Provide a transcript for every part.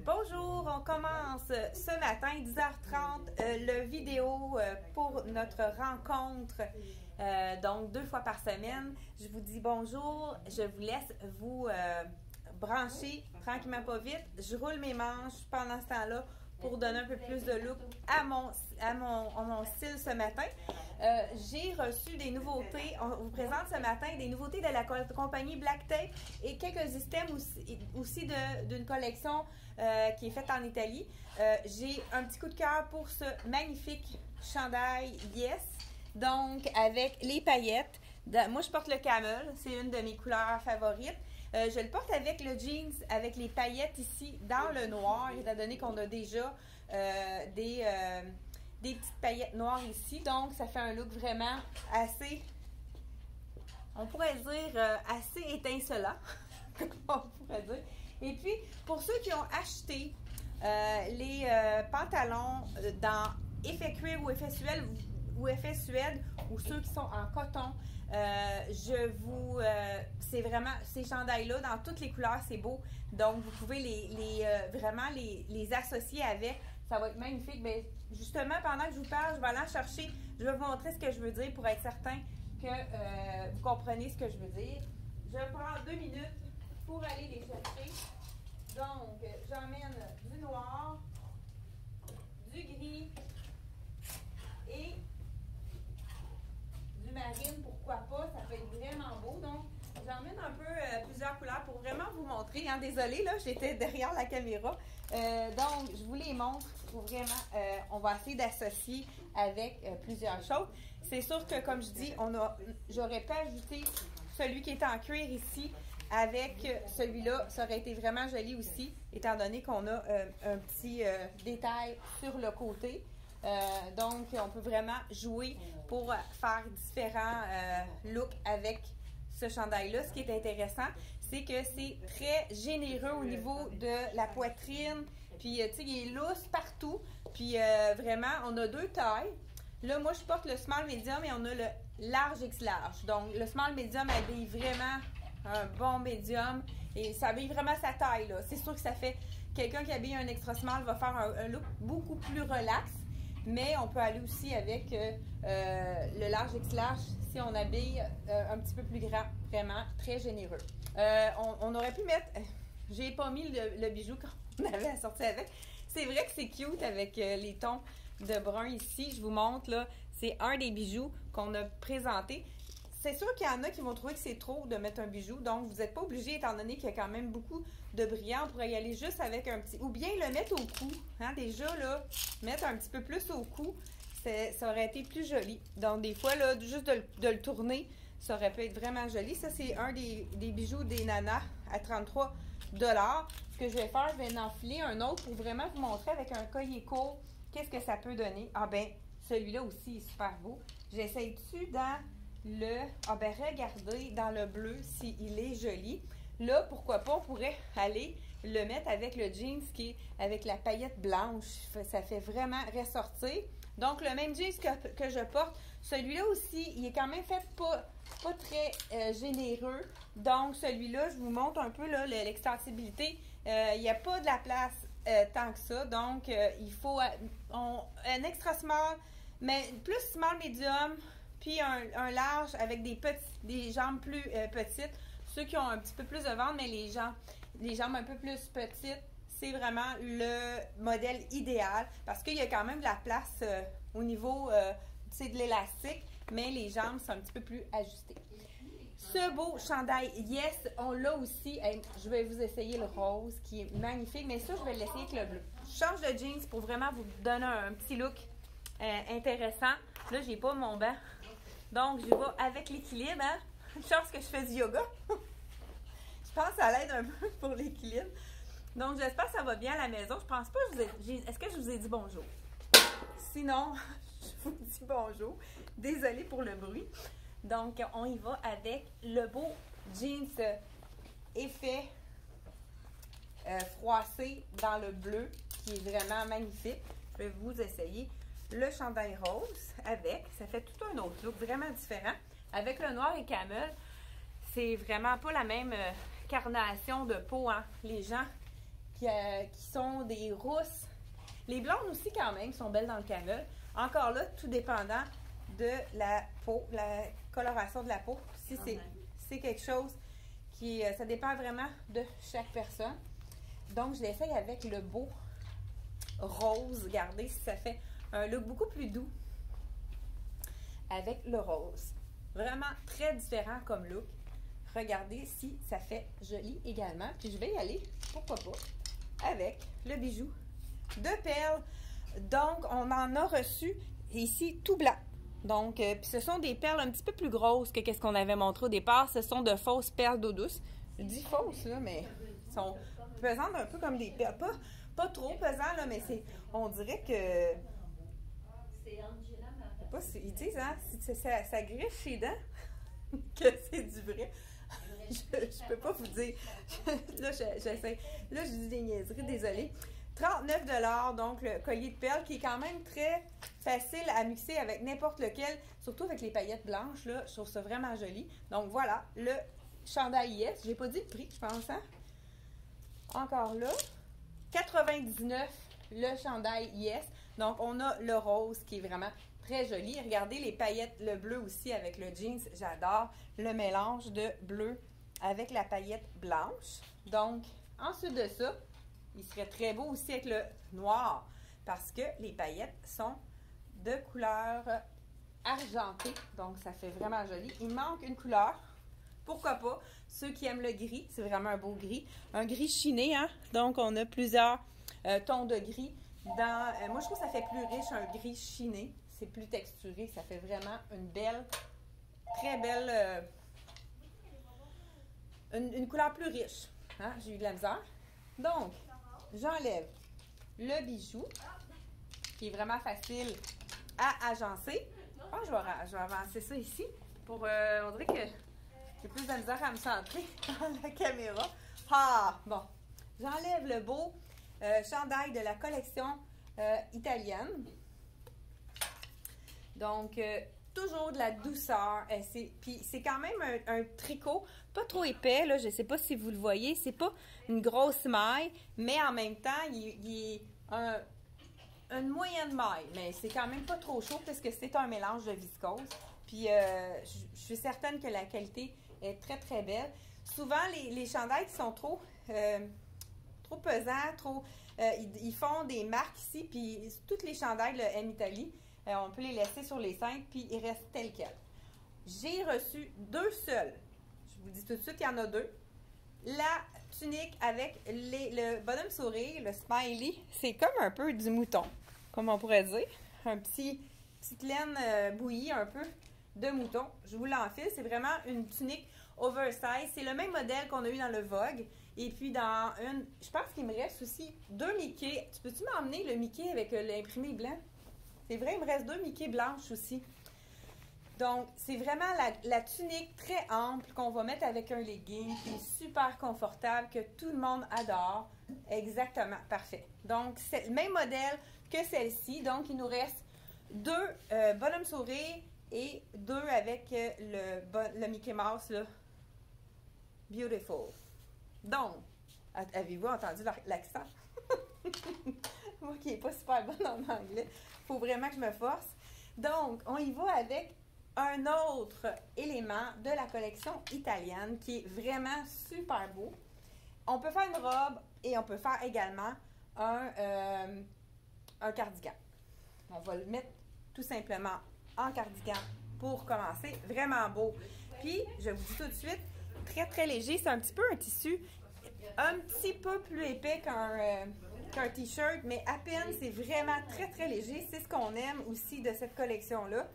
Bonjour, on commence ce matin, 10h30, le vidéo pour notre rencontre, donc 2 fois par semaine. Je vous dis bonjour, je vous laisse vous brancher tranquillement pas vite. Je roule mes manches pendant ce temps-là pour donner un peu plus de look à mon style ce matin. J'ai reçu des nouveautés, on vous présente ce matin des nouveautés de la compagnie Black Tape et quelques items aussi d'une collection qui est faite en Italie. J'ai un petit coup de cœur pour ce magnifique chandail Yes, donc avec les paillettes. Moi je porte le camel, c'est une de mes couleurs favorites. Je le porte avec le jeans, avec les paillettes ici dans le noir, étant donné qu'on a déjà des petites paillettes noires ici. Donc, ça fait un look vraiment assez, on pourrait dire, assez étincelant, on pourrait dire. Et puis, pour ceux qui ont acheté les pantalons dans effet cuir ou effet suède ou ceux qui sont en coton, c'est vraiment ces chandails-là dans toutes les couleurs, c'est beau. Donc, vous pouvez vraiment les associer avec. Ça va être magnifique. Mais justement, pendant que je vous parle, je vais aller en chercher. Je vais vous montrer ce que je veux dire pour être certain que vous comprenez ce que je veux dire. Je prends 2 minutes pour aller les chercher. Donc, j'emmène du noir, du gris et du marine, pourquoi pas, ça peut être vraiment beau. Donc, j'emmène un peu plusieurs couleurs pour vraiment vous montrer. Hein. Désolée, là, j'étais derrière la caméra. Donc, je vous les montre pour vraiment, on va essayer d'associer avec plusieurs choses. C'est sûr que, comme je dis, j'aurais pas ajouté celui qui est en cuir ici avec celui-là. Ça aurait été vraiment joli aussi, étant donné qu'on a un petit détail sur le côté. Donc, on peut vraiment jouer pour faire différents looks avec ce chandail-là. Ce qui est intéressant, c'est que c'est très généreux au niveau de la poitrine. Puis, tu sais, il est lousse partout. Puis, vraiment, on a 2 tailles. Là, moi, je porte le small medium et on a le large X large. Donc, le small medium habille vraiment un bon medium et ça habille vraiment sa taille, là. C'est sûr que ça fait... Quelqu'un qui habille un extra small va faire un look beaucoup plus relax. Mais on peut aller aussi avec le large X large si on habille un petit peu plus grand, vraiment très généreux. On aurait pu mettre, j'ai pas mis le bijou qu'on avait à sortir avec. C'est vrai que c'est cute avec les tons de brun ici. Je vous montre là, c'est un des bijoux qu'on a présenté. C'est sûr qu'il y en a qui vont trouver que c'est trop de mettre un bijou, donc vous n'êtes pas obligé, étant donné qu'il y a quand même beaucoup de brillant. On pourrait y aller juste avec un petit... Ou bien le mettre au cou. Hein, déjà, là, mettre un petit peu plus au cou, ça aurait été plus joli. Donc, des fois, là, juste de le tourner, ça aurait pu être vraiment joli. Ça, c'est un des bijoux des nanas à 33 $. Ce que je vais faire, je vais en enfiler un autre pour vraiment vous montrer avec un collier court qu'est-ce que ça peut donner. Ah ben, celui-là aussi est super beau. J'essaye-tu dans... regardez dans le bleu s'il est joli. Là, pourquoi pas, on pourrait aller le mettre avec le jeans qui est avec la paillette blanche. Ça fait vraiment ressortir. Donc, le même jeans que je porte, celui-là aussi, il est quand même fait pas très généreux. Donc, celui-là, je vous montre un peu l'extensibilité. Il n'y a pas de la place tant que ça. Donc, il faut un extra small, mais plus small medium, puis un large avec des jambes plus petites. Ceux qui ont un petit peu plus de ventre, mais les jambes un peu plus petites, c'est vraiment le modèle idéal parce qu'il y a quand même de la place au niveau de l'élastique, mais les jambes sont un petit peu plus ajustées. Ce beau chandail Yes, on l'a aussi. Je vais vous essayer le rose qui est magnifique, mais ça, je vais l'essayer avec le bleu. Je change de jeans pour vraiment vous donner un petit look intéressant. Là, j'ai pas mon banc. Donc, je vais avec l'équilibre. Hein? Une chance que je fais du yoga. Je pense que ça l'aide un peu pour l'équilibre. Donc, j'espère que ça va bien à la maison. Je pense pas est-ce que je vous ai dit bonjour? Sinon, je vous dis bonjour. Désolée pour le bruit. Donc, on y va avec le beau jeans effet froissé dans le bleu qui est vraiment magnifique. Je vais vous essayer le chandail rose avec. Ça fait tout un autre look vraiment différent. Avec le noir et camel, c'est vraiment pas la même carnation de peau. Hein? Les gens qui sont des rousses. Les blondes aussi quand même sont belles dans le camel. Encore là, tout dépendant de la peau, la coloration de la peau. Si c'est quelque chose qui... ça dépend vraiment de chaque personne. Donc, je l'essaye avec le beau rose. Regardez si ça fait un look beaucoup plus doux avec le rose. Vraiment très différent comme look. Regardez si ça fait joli également. Puis je vais y aller, pourquoi pas, avec le bijou de perles. Donc, on en a reçu ici tout blanc. Donc, puis ce sont des perles un petit peu plus grosses que ce qu'on avait montré au départ. Ce sont de fausses perles d'eau douce. Je dis fausses, là, mais sont pesantes un peu comme des perles. Pas trop pesantes, là, mais on dirait que... Je sais pas, ils disent, hein, si ça griffe les dents, que c'est du vrai. Je peux pas vous dire. Là, j'essaie. Là, je dis des niaiseries, désolée. 39 $, donc le collier de perles qui est quand même très facile à mixer avec n'importe lequel, surtout avec les paillettes blanches, là. Je trouve ça vraiment joli. Donc voilà, le chandail Yes. J'ai pas dit le prix, je pense, hein? Encore là. 99 $, le chandail Yes. Donc on a le rose qui est vraiment très joli. Regardez les paillettes, le bleu aussi avec le jeans. J'adore le mélange de bleu avec la paillette blanche. Donc, ensuite de ça, il serait très beau aussi avec le noir parce que les paillettes sont de couleur argentée. Donc, ça fait vraiment joli. Il manque une couleur. Pourquoi pas? Ceux qui aiment le gris, c'est vraiment un beau gris. Un gris chiné, hein? Donc, on a plusieurs tons de gris. Moi, je trouve que ça fait plus riche un gris chiné. C'est plus texturé. Ça fait vraiment une belle, très belle... une couleur plus riche. Hein? J'ai eu de la misère. Donc, j'enlève le bijou, qui est vraiment facile à agencer. Oh, je vais avancer ça ici. On dirait que j'ai plus de la misère à me centrer dans la caméra. Ah, bon. J'enlève le beau chandail de la collection italienne. Donc, toujours de la douceur. Puis c'est quand même un tricot pas trop épais. Là, je ne sais pas si vous le voyez. C'est pas une grosse maille, mais en même temps, il est une moyenne maille. Mais c'est quand même pas trop chaud parce que c'est un mélange de viscose. Puis je suis certaine que la qualité est très, très belle. Souvent, les chandails qui sont trop pesants, ils font des marques ici. Puis toutes les chandails, le M Italie, on peut les laisser sur les cintres, puis ils restent tels quels. J'ai reçu 2 seuls. Je vous dis tout de suite, il y en a 2. La tunique avec le bonhomme sourire, le smiley, c'est comme un peu du mouton, comme on pourrait dire. Petite laine bouillie, un peu de mouton. Je vous l'enfile. C'est vraiment une tunique oversize. C'est le même modèle qu'on a eu dans le Vogue. Et puis dans je pense qu'il me reste aussi 2 Mickey. Tu peux-tu m'emmener le Mickey avec l'imprimé blanc? C'est vrai, il me reste 2 Mickey blanches aussi. Donc, c'est vraiment la tunique très ample qu'on va mettre avec un legging qui est super confortable, que tout le monde adore. Exactement, parfait. Donc, c'est le même modèle que celle-ci. Donc, il nous reste 2 bonhommes sourire et 2 avec le Mickey Mouse, là. Beautiful. Donc, avez-vous entendu l'accent? Moi qui n'ai pas super bonne en anglais, il faut vraiment que je me force. Donc, on y va avec un autre élément de la collection italienne qui est vraiment super beau. On peut faire une robe et on peut faire également un cardigan. On va le mettre tout simplement en cardigan pour commencer. Vraiment beau. Puis, je vous dis tout de suite, très très léger. C'est un petit peu un tissu un petit peu plus épais qu'un t-shirt, mais à peine, c'est vraiment très très léger. C'est ce qu'on aime aussi de cette collection-là.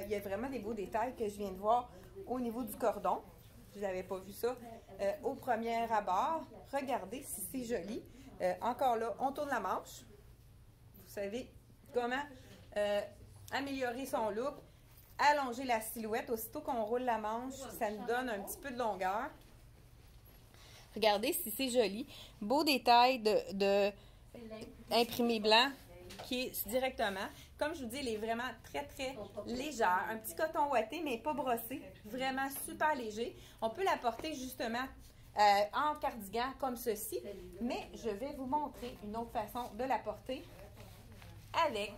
Il y a vraiment des beaux détails que je viens de voir au niveau du cordon. Je n'avais pas vu ça au premier abord. Regardez si c'est joli. Encore là, on tourne la manche. Vous savez comment améliorer son look. Allonger la silhouette. Aussitôt qu'on roule la manche, ça nous donne un petit peu de longueur. Regardez si c'est joli. Beau détail de imprimé blanc qui est directement. Comme je vous dis, elle est vraiment très, très légère. Un petit coton ouaté, mais pas brossé. Vraiment super léger. On peut la porter justement en cardigan comme ceci. Mais je vais vous montrer une autre façon de la porter avec,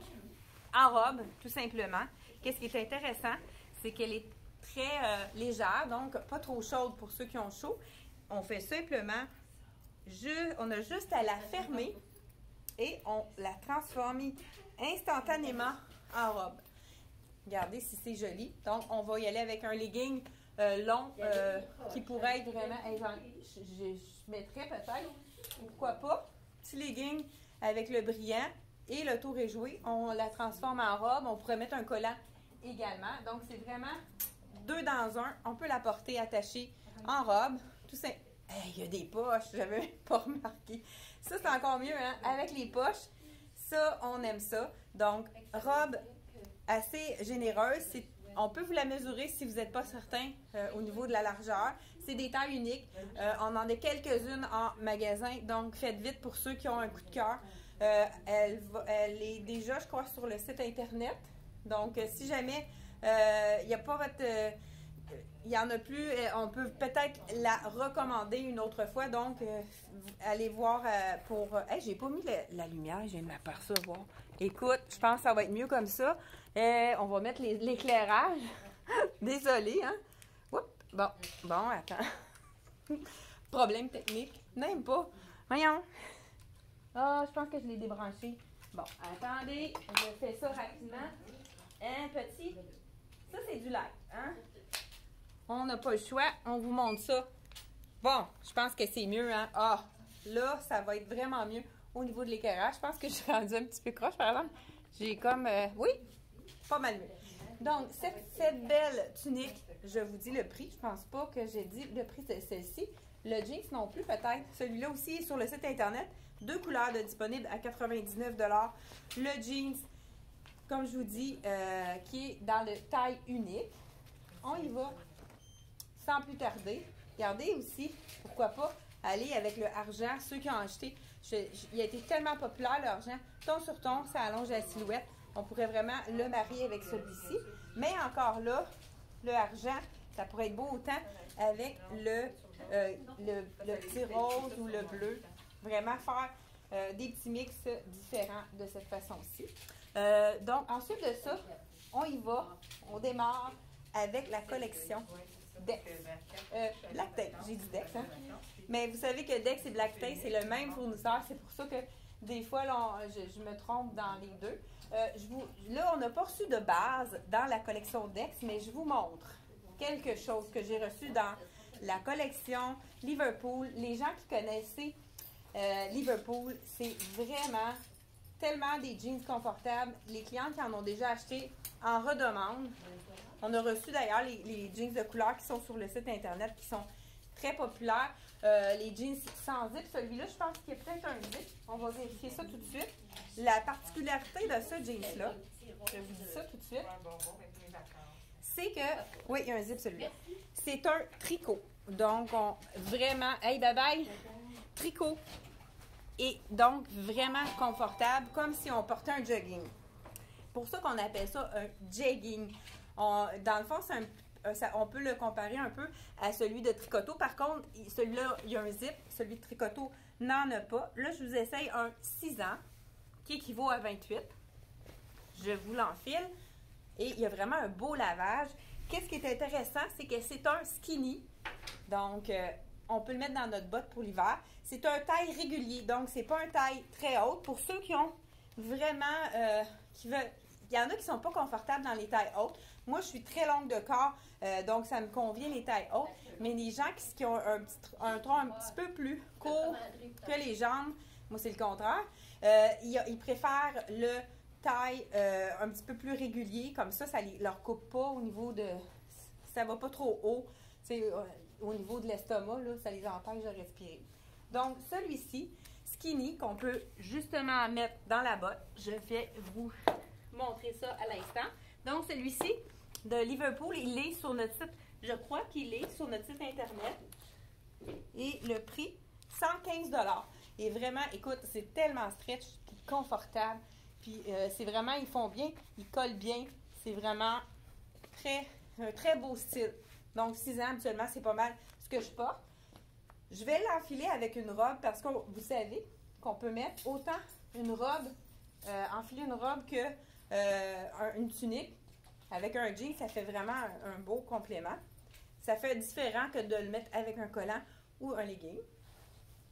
en robe, tout simplement. Qu'est-ce qui est intéressant, c'est qu'elle est très légère, donc pas trop chaude pour ceux qui ont chaud. On fait simplement, on a juste à la fermer et on la transforme instantanément en robe. Regardez si c'est joli. Donc, on va y aller avec un legging long qui pourrait être vraiment... Je mettrais peut-être, pourquoi pas, petit legging avec le brillant et le tour est joué. On la transforme en robe. On pourrait mettre un collant également. Donc, c'est vraiment 2 dans 1. On peut la porter attachée en robe. Tout ça. Hey, il y a des poches, je n'avais même pas remarqué. Ça, c'est encore mieux, hein? Avec les poches. Ça, on aime ça. Donc, robe assez généreuse. On peut vous la mesurer si vous n'êtes pas certain au niveau de la largeur. C'est des tailles uniques. On en a quelques-unes en magasin. Donc, faites vite pour ceux qui ont un coup de cœur. Elle est déjà, je crois, sur le site Internet. Donc, si jamais il n'y a pas votre... il n'y en a plus, on peut peut-être la recommander une autre fois. Donc, allez voir pour... Hey, j'ai pas mis la lumière, je viens de m'apercevoir. Écoute, je pense que ça va être mieux comme ça. On va mettre l'éclairage. Désolée, hein? Oups. Bon, attends. Problème technique. Même pas. Voyons. Ah, je pense que je l'ai débranché. Bon, attendez, je fais ça rapidement. Un petit... Ça, c'est du light, hein? On n'a pas le choix, on vous montre ça. Bon, je pense que c'est mieux, hein? Ah, là, ça va être vraiment mieux au niveau de l'éclairage. Je pense que je suis rendue un petit peu croche, par exemple. J'ai comme... oui, pas mal mieux. Donc, cette belle tunique, je vous dis le prix. Je pense pas que j'ai dit le prix de celle-ci. Le jeans non plus, peut-être. Celui-là aussi est sur le site Internet. 2 couleurs de disponibles à 99 $. Le jeans, comme je vous dis, qui est dans le taille unique. On y va sans plus tarder. Regardez aussi, pourquoi pas, aller avec le argent. Ceux qui ont acheté, il a été tellement populaire, le argent. Ton sur ton, ça allonge la silhouette. On pourrait vraiment le marier avec celui-ci. Mais encore là, le argent, ça pourrait être beau autant avec le petit rose ou le bleu. Vraiment faire des petits mix différents de cette façon-ci. Donc, ensuite de ça, on y va. On démarre avec la collection Dex. Black Tape, j'ai dit Dex, hein? Mais vous savez que Dex et Black Tape, c'est le même fournisseur. C'est pour ça que des fois, là, je me trompe dans les deux. Là, on n'a pas reçu de base dans la collection Dex, mais je vous montre quelque chose que j'ai reçu dans la collection Liverpool. Les gens qui connaissaient Liverpool, c'est vraiment tellement des jeans confortables. Les clients qui en ont déjà acheté en redemandent. On a reçu d'ailleurs les jeans de couleur qui sont sur le site Internet, qui sont très populaires. Les jeans sans zip, celui-là, je pense qu'il y a peut-être un zip. On va vérifier ça tout de suite. La particularité de ce jeans-là, je vous dis ça tout de suite, c'est que... Oui, il y a un zip, celui-là. C'est un tricot. Donc, vraiment... Hey, bye-bye! Tricot. Et donc, vraiment confortable, comme si on portait un jogging. Pour ça qu'on appelle ça un jegging. Dans le fond, on peut le comparer un peu à celui de tricoto. Par contre, celui-là, il y a un zip. Celui de tricoto n'en a pas. Là, je vous essaye un 6 ans qui équivaut à 28. Je vous l'enfile. Et il y a vraiment un beau lavage. Qu'est-ce qui est intéressant, c'est que c'est un skinny. Donc, on peut le mettre dans notre botte pour l'hiver. C'est un taille régulier. Donc, c'est pas un taille très haute. Pour ceux qui ont vraiment... qui veulent... Il y en a qui ne sont pas confortables dans les tailles hautes. Moi, je suis très longue de corps, donc ça me convient les tailles hautes. Mais les gens qui ont un tronc un petit peu plus court que les jambes, moi, c'est le contraire. Ils préfèrent le taille un petit peu plus régulier. Comme ça ne leur coupe pas au niveau de... Ça ne va pas trop haut. Au niveau de l'estomac, là, ça les empêche de respirer. Donc, celui-ci, skinny, qu'on peut justement mettre dans la botte. Je vais vous montrer ça à l'instant. Donc, celui-ci de Liverpool, il est sur notre site, je crois qu'il est sur notre site Internet. Et le prix, 115 $. Et vraiment, écoute, c'est tellement stretch, confortable. Puis, c'est vraiment, ils font bien, ils collent bien. C'est vraiment un très beau style. Donc, 6 ans, habituellement, c'est pas mal ce que je porte. Je vais l'enfiler avec une robe parce que vous savez qu'on peut mettre autant une robe, enfiler une robe que une tunique. Avec un jean, ça fait vraiment un beau complément. Ça fait différent que de le mettre avec un collant ou un legging.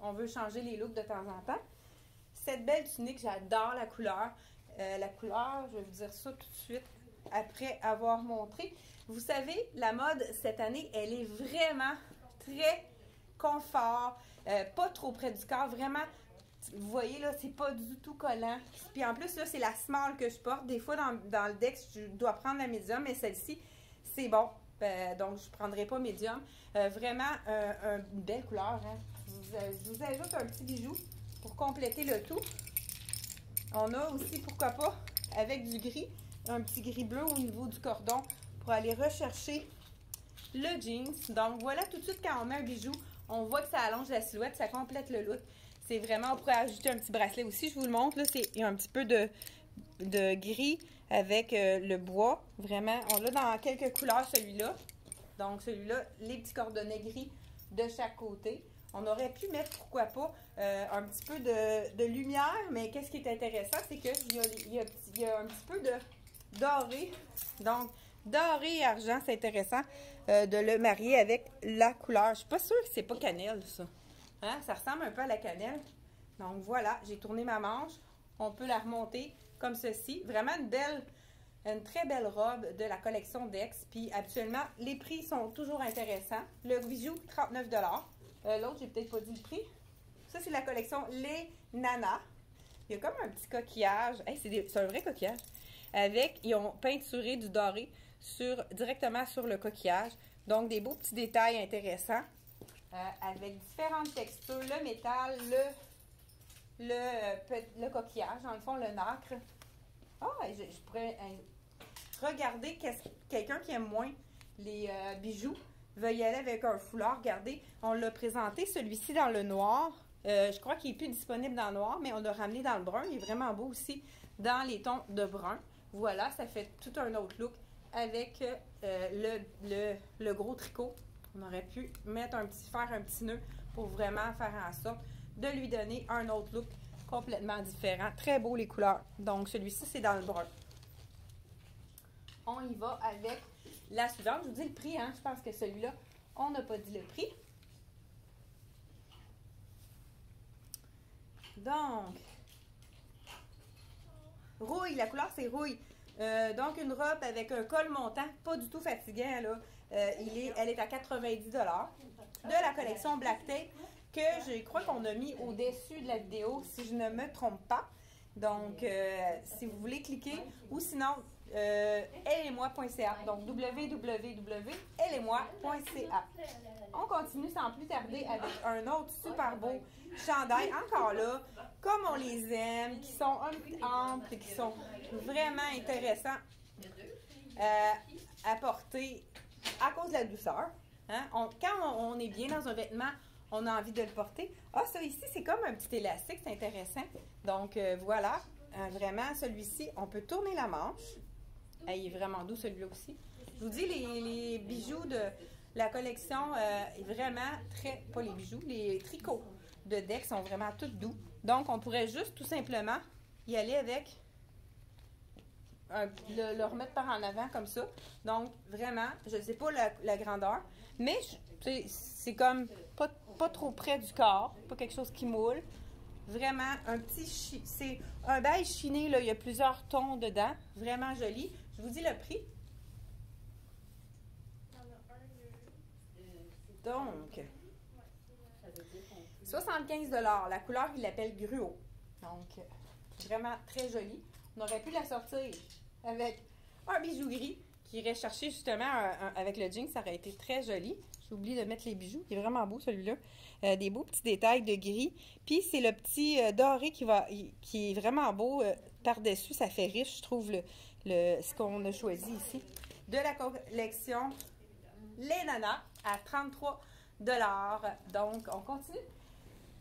On veut changer les looks de temps en temps. Cette belle tunique, j'adore la couleur. La couleur, je vais vous dire ça tout de suite après avoir montré. Vous savez, la mode cette année, elle est vraiment très confort, pas trop près du corps, vraiment. Vous voyez, là, c'est pas du tout collant. Puis en plus, là, c'est la small que je porte. Des fois, dans le Dex, je dois prendre la médium, mais celle-ci, c'est bon. Donc, je ne prendrai pas médium. Vraiment, une belle couleur. Hein? Je vous ajoute un petit bijou pour compléter le tout. On a aussi, pourquoi pas, avec du gris, un petit gris bleu au niveau du cordon pour aller rechercher le jeans. Donc, voilà, tout de suite, quand on met un bijou, on voit que ça allonge la silhouette, ça complète le look. C'est vraiment, on pourrait ajouter un petit bracelet aussi, je vous le montre. Là, il y a un petit peu de gris avec le bois. Vraiment, on l'a dans quelques couleurs, celui-là. Donc, celui-là, les petits cordonnets gris de chaque côté. On aurait pu mettre, pourquoi pas, un petit peu de lumière, mais qu'est-ce qui est intéressant, c'est qu'il y a un petit peu de doré. Donc, doré et argent, c'est intéressant de le marier avec la couleur. Je ne suis pas sûre que c'est pas cannelle, ça. Hein? Ça ressemble un peu à la cannelle. Donc, voilà, j'ai tourné ma manche. On peut la remonter comme ceci. Vraiment une très belle robe de la collection Dex. Puis, habituellement, les prix sont toujours intéressants. Le bijou, 39 $. L'autre, j'ai peut-être pas dit le prix. Ça, c'est la collection Les Nanas. Il y a comme un petit coquillage. Hey, c'est un vrai coquillage. Ils ont peinturé du doré directement sur le coquillage. Donc, des beaux petits détails intéressants. Avec différentes textures. Le métal, le coquillage. Dans le fond, le nacre. Je pourrais regarder quelqu'un qui aime moins les bijoux. Veut y aller avec un foulard. Regardez, on l'a présenté, celui-ci dans le noir. Je crois qu'il n'est plus disponible dans le noir, mais on l'a ramené dans le brun. Il est vraiment beau aussi dans les tons de brun. Voilà, ça fait tout un autre look avec le gros tricot. On aurait pu faire un petit nœud pour vraiment faire en sorte de lui donner un autre look complètement différent. Très beau les couleurs. Donc, celui-ci, c'est dans le brun. On y va avec la suivante. Je vous dis le prix, hein. Je pense que celui-là, on n'a pas dit le prix. Donc, rouille, la couleur c'est rouille. Donc, une robe avec un col montant, pas du tout fatigant, là. Elle est à 90 $. De la collection Black Tape, que je crois qu'on a mis au-dessus de la vidéo, si je ne me trompe pas. Donc, si vous voulez cliquer, ou sinon, ellemoi.ca. Donc, www.ellemoi.ca. On continue sans plus tarder avec un autre super beau chandail. Encore là, comme on les aime, qui sont un peu amples, qui sont vraiment intéressants à porter à cause de la douceur. Hein? Quand on est bien dans un vêtement, on a envie de le porter. Ah, ça ici, c'est comme un petit élastique, c'est intéressant. Donc, voilà, vraiment, celui-ci, on peut tourner la manche. Il est vraiment doux, celui-là aussi. Je vous dis, les bijoux de la collection, vraiment pas les bijoux, les tricots de Dex sont vraiment tous doux. Donc, on pourrait juste tout simplement y aller avec, le remettre par en avant comme ça. Donc, vraiment, je ne sais pas la grandeur, mais c'est comme pas trop près du corps, pas quelque chose qui moule. Vraiment, c'est un beige chiné, là, il y a plusieurs tons dedans, vraiment joli. Je vous dis le prix. Donc, 75 $. La couleur, il l'appelle gruau. Donc, vraiment très joli. On aurait pu la sortir avec un bijou gris qui irait chercher justement avec le jean, ça aurait été très joli. J'oublie de mettre les bijoux, il est vraiment beau celui-là. Des beaux petits détails de gris. Puis c'est le petit doré qui est vraiment beau par-dessus. Ça fait riche, je trouve, ce qu'on a choisi ici. De la collection Les Nanas à 33 $. Donc, on continue.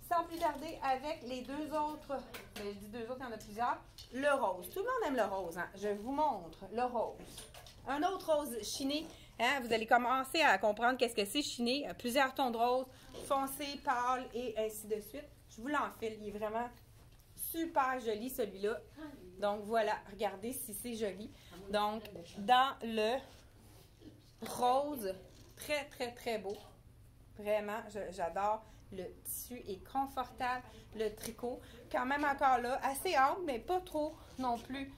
Sans plus tarder avec les deux autres, je dis deux autres, il y en a plusieurs. Le rose. Tout le monde aime le rose. Hein? Je vous montre le rose. Un autre rose chiné Hein, vous allez commencer à comprendre qu'est-ce que c'est chiné. Plusieurs tons de rose, foncé, pâle et ainsi de suite. Je vous l'enfile. Il est vraiment super joli celui-là. Donc voilà, regardez si c'est joli. Donc dans le rose, très très très beau. Vraiment, j'adore. Le tissu est confortable. Le tricot, quand même encore là, assez ample, mais pas trop non plus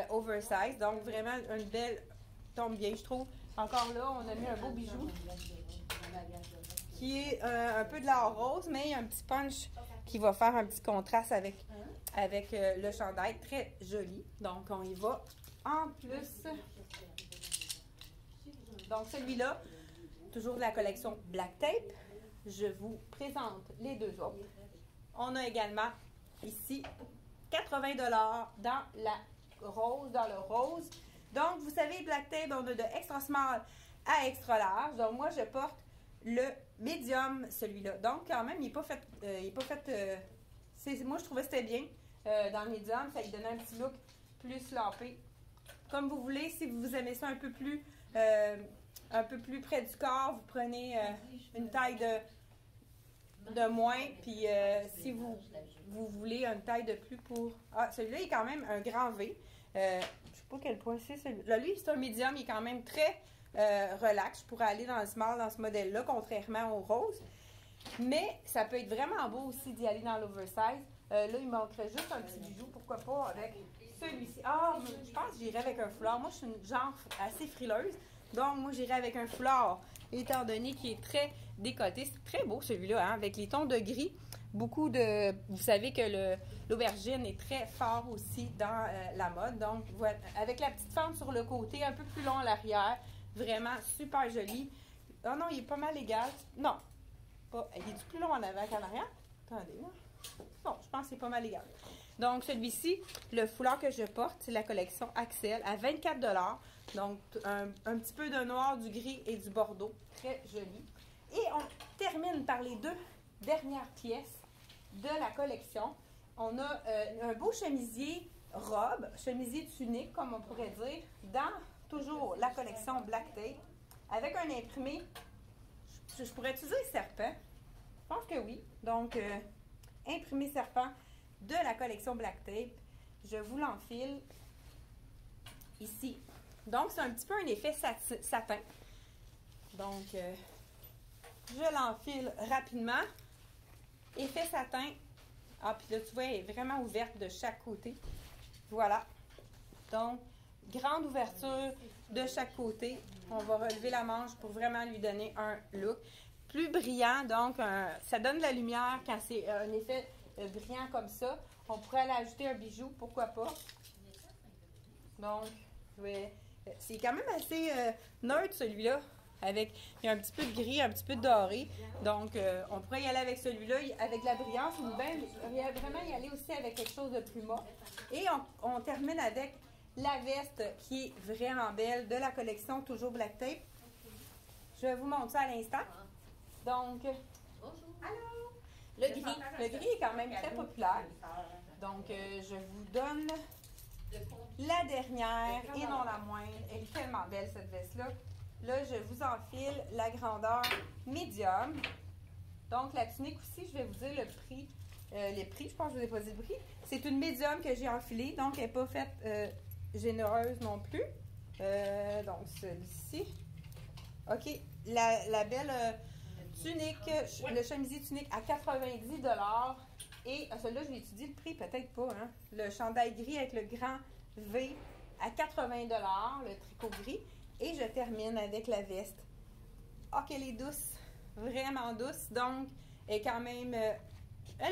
oversize. Donc vraiment une belle tombe bien, je trouve. Encore là, on a mis un beau bijou qui est un peu de l'or rose, mais il y a un petit punch qui va faire un petit contraste avec le chandail. Très joli. Donc, on y va en plus. Donc, celui-là, toujours de la collection Black Tape. Je vous présente les deux autres. On a également ici 80 $ dans le rose. Donc, vous savez, Black Tape, on a de extra small à extra large. Donc, moi, je porte le medium, celui-là. Donc, quand même, il n'est pas fait... moi, je trouvais que c'était bien. Dans le medium, ça lui donnait un petit look plus lampé. Comme vous voulez, si vous aimez ça un peu plus près du corps, vous prenez une taille de moins. Puis, si vous voulez une taille de plus pour... Ah, celui-là est quand même un grand V. Je ne sais pas quel point c'est celui-là. Lui, c'est un médium, il est quand même très relax. Je pourrais aller dans le small, dans ce modèle-là, contrairement au rose. Mais ça peut être vraiment beau aussi d'y aller dans l'oversize. Là, il manquerait juste un petit bijou, pourquoi pas, avec celui-ci. Ah, je pense que j'irais avec un foulard. Moi, je suis une genre assez frileuse. Donc, moi, j'irais avec un foulard, étant donné qu'il est très décoté. C'est très beau, celui-là, hein, avec les tons de gris. Vous savez que l'aubergine est très fort aussi dans la mode. Donc, voilà, avec la petite fente sur le côté, un peu plus long à l'arrière. Vraiment super joli. Oh non, il est pas mal égal. Non, il est plus long en avant qu'en arrière? Attendez, là. Bon, je pense que c'est pas mal égal. Donc, celui-ci, le foulard que je porte, c'est la collection Axel à 24 $. Donc, un petit peu de noir, du gris et du bordeaux. Très joli. Et on termine par les deux dernières pièces de la collection. On a un beau chemisier robe, chemisier tunique, comme on pourrait dire, dans toujours la collection Black Tape, avec un imprimé, je pourrais utiliser serpent. Je pense que oui. Donc, imprimé serpent de la collection Black Tape. Je vous l'enfile ici. Donc, c'est un petit peu un effet satin. Donc, je l'enfile rapidement. Effet satin. Ah, puis là, tu vois, elle est vraiment ouverte de chaque côté. Voilà. Donc, grande ouverture de chaque côté. On va relever la manche pour vraiment lui donner un look plus brillant. Donc, ça donne de la lumière quand c'est un effet brillant comme ça. On pourrait aller ajouter un bijou, pourquoi pas. Donc, c'est quand même assez neutre celui-là. Il y a un petit peu de gris, un petit peu de doré. Donc, on pourrait y aller avec celui-là, avec la brillance, ou bien vraiment y aller aussi avec quelque chose de plus mat. Et on termine avec la veste qui est vraiment belle de la collection toujours Black Tape. Je vais vous montrer ça à l'instant. Donc, allô! Le gris est quand même très populaire. Donc, je vous donne la dernière et non la moindre. Elle est tellement belle cette veste-là. Là, je vous enfile la grandeur médium. Donc, la tunique aussi, je vais vous dire le prix. Je pense que je vous ai pas dit le prix. C'est une médium que j'ai enfilée, donc elle n'est pas faite généreuse non plus. Donc, celui-ci. OK. La belle tunique, le chemisier tunique à 90 $. Et celui-là, je l'ai étudié le prix, peut-être pas. Hein? Le chandail gris avec le grand V à 80 $, le tricot gris. Et je termine avec la veste. Oh, qu'elle est douce. Vraiment douce. Donc, elle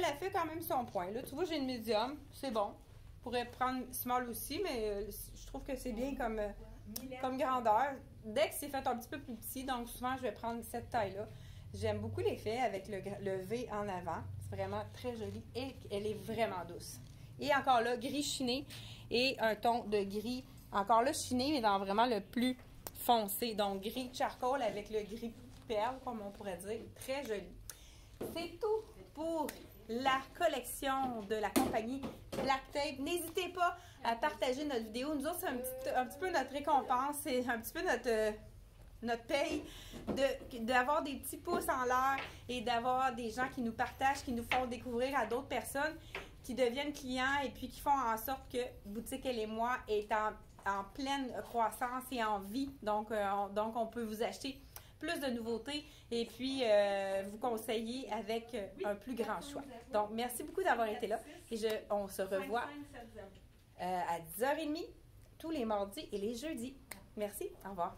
a fait quand même son point. Là, tu vois, j'ai une médium. C'est bon. Je pourrais prendre small aussi, mais je trouve que c'est bien comme grandeur. Dès que c'est fait un petit peu plus petit, donc souvent, je vais prendre cette taille-là. J'aime beaucoup l'effet avec le V en avant. C'est vraiment très joli et elle est vraiment douce. Et encore là, gris chiné et un ton de gris. Encore là, chiné, mais dans vraiment le plus foncé. Donc, gris charcoal avec le gris perle, comme on pourrait dire. Très joli. C'est tout pour la collection de la compagnie Black Tape. N'hésitez pas à partager notre vidéo. Nous autres, c'est un petit peu notre récompense. C'est un petit peu notre paye d'avoir des petits pouces en l'air et d'avoir des gens qui nous partagent, qui nous font découvrir à d'autres personnes, qui deviennent clients et puis qui font en sorte que Boutique Elle et moi est en pleine croissance et en vie. Donc on peut vous acheter plus de nouveautés et puis vous conseiller avec un plus grand choix. Donc, merci beaucoup d'avoir été là et on se revoit à 10h30 tous les mardis et les jeudis. Merci, au revoir.